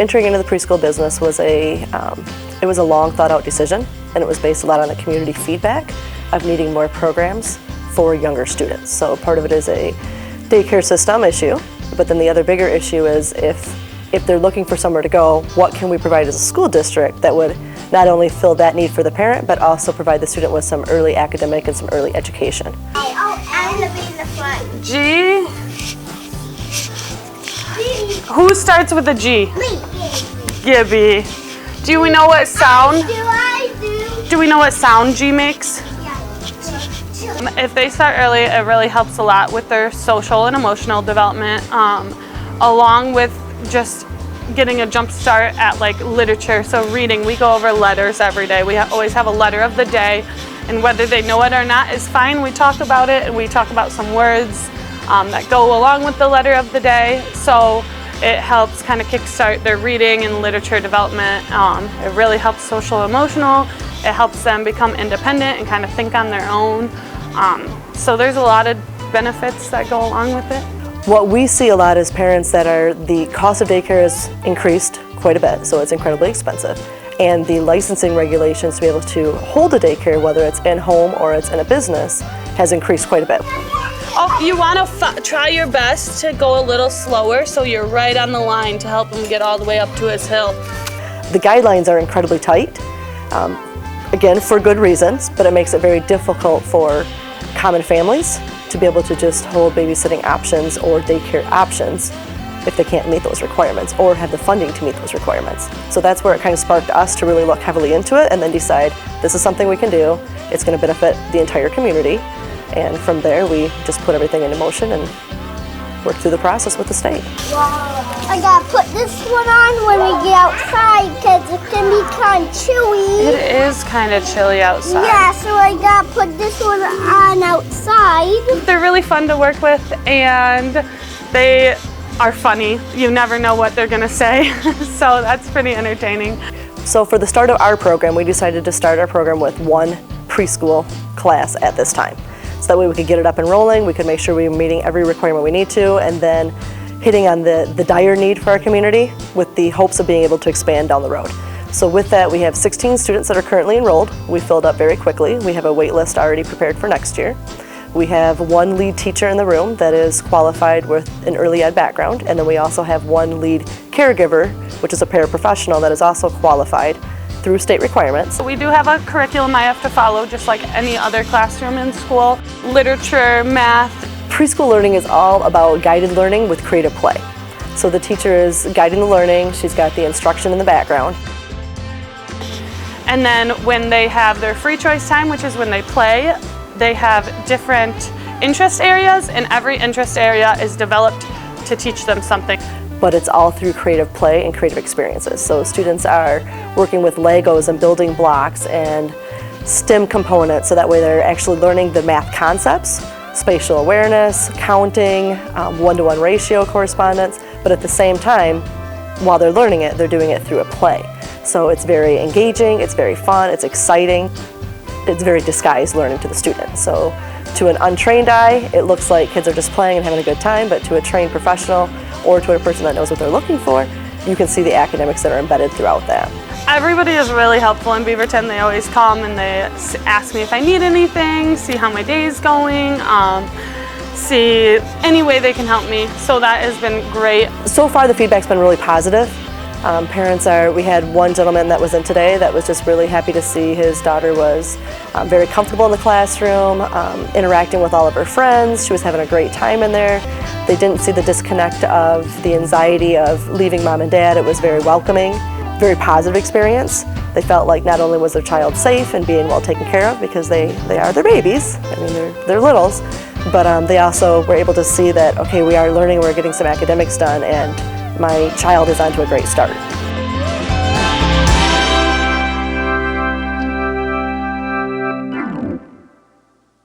Entering into the preschool business was it was a long thought out decision, and it was based a lot on the community feedback of needing more programs for younger students. So part of it is a daycare system issue, but then the other bigger issue is if they're looking for somewhere to go, what can we provide as a school district that would not only fill that need for the parent, but also provide the student with some early academic and some early education. I'm gonna be in the front. G? Who starts with a G? Me. Gibby. Do we know what sound? Do we know what sound G makes? If they start early, it really helps a lot with their social and emotional development, along with just getting a jump start at like literature. So reading, we go over letters every day. We always have a letter of the day, and whether they know it or not is fine. We talk about it, and we talk about some words that go along with the letter of the day. So it helps kind of kickstart their reading and literature development. It really helps social emotional. It helps them become independent and kind of think on their own. So there's a lot of benefits that go along with it. What we see a lot as parents the cost of daycare has increased quite a bit, so it's incredibly expensive. And the licensing regulations to be able to hold a daycare, whether it's in home or it's in a business, has increased quite a bit. Oh, you want to try your best to go a little slower so you're right on the line to help him get all the way up to his hill. The guidelines are incredibly tight, again, for good reasons, but it makes it very difficult for common families to be able to just hold babysitting options or daycare options if they can't meet those requirements or have the funding to meet those requirements. So that's where it kind of sparked us to really look heavily into it and then decide this is something we can do. It's going to benefit the entire community. And from there, we just put everything into motion and work through the process with the state. I gotta put this one on when we get outside because it can be kind of chilly. It is kind of chilly outside. Yeah, so I gotta put this one on outside. They're really fun to work with, and they are funny. You never know what they're gonna say, so that's pretty entertaining. So for the start of our program, we decided to start our program with one preschool class at this time. So that way we could get it up and rolling, we could make sure we were meeting every requirement we need to, and then hitting on the dire need for our community with the hopes of being able to expand down the road. So with that, we have 16 students that are currently enrolled. We filled up very quickly. We have a wait list already prepared for next year. We have one lead teacher in the room that is qualified with an early ed background, and then we also have one lead caregiver, which is a paraprofessional that is also qualified through state requirements. We do have a curriculum I have to follow just like any other classroom in school. Literature, math. Preschool learning is all about guided learning with creative play. So the teacher is guiding the learning, she's got the instruction in the background. And then when they have their free choice time, which is when they play, they have different interest areas, and every interest area is developed to teach them something. But it's all through creative play and creative experiences. So students are working with Legos and building blocks and STEM components, so that way they're actually learning the math concepts, spatial awareness, counting, one-to-one ratio correspondence, but at the same time, while they're learning it, they're doing it through a play. So it's very engaging, it's very fun, it's exciting, it's very disguised learning to the student. So to an untrained eye, it looks like kids are just playing and having a good time, but to a trained professional or to a person that knows what they're looking for, you can see the academics that are embedded throughout that. Everybody is really helpful in Beaverton. They always come and they ask me if I need anything, see how my day is going, see any way they can help me. So that has been great. So far the feedback's been really positive. We had one gentleman that was in today that was just really happy to see his daughter was very comfortable in the classroom, interacting with all of her friends. She was having a great time in there. They didn't see the disconnect of the anxiety of leaving mom and dad. It was very welcoming, very positive experience. They felt like not only was their child safe and being well taken care of, because they are their babies, I mean they're littles, but they also were able to see that, okay, we are learning, we're getting some academics done, and my child is on to a great start.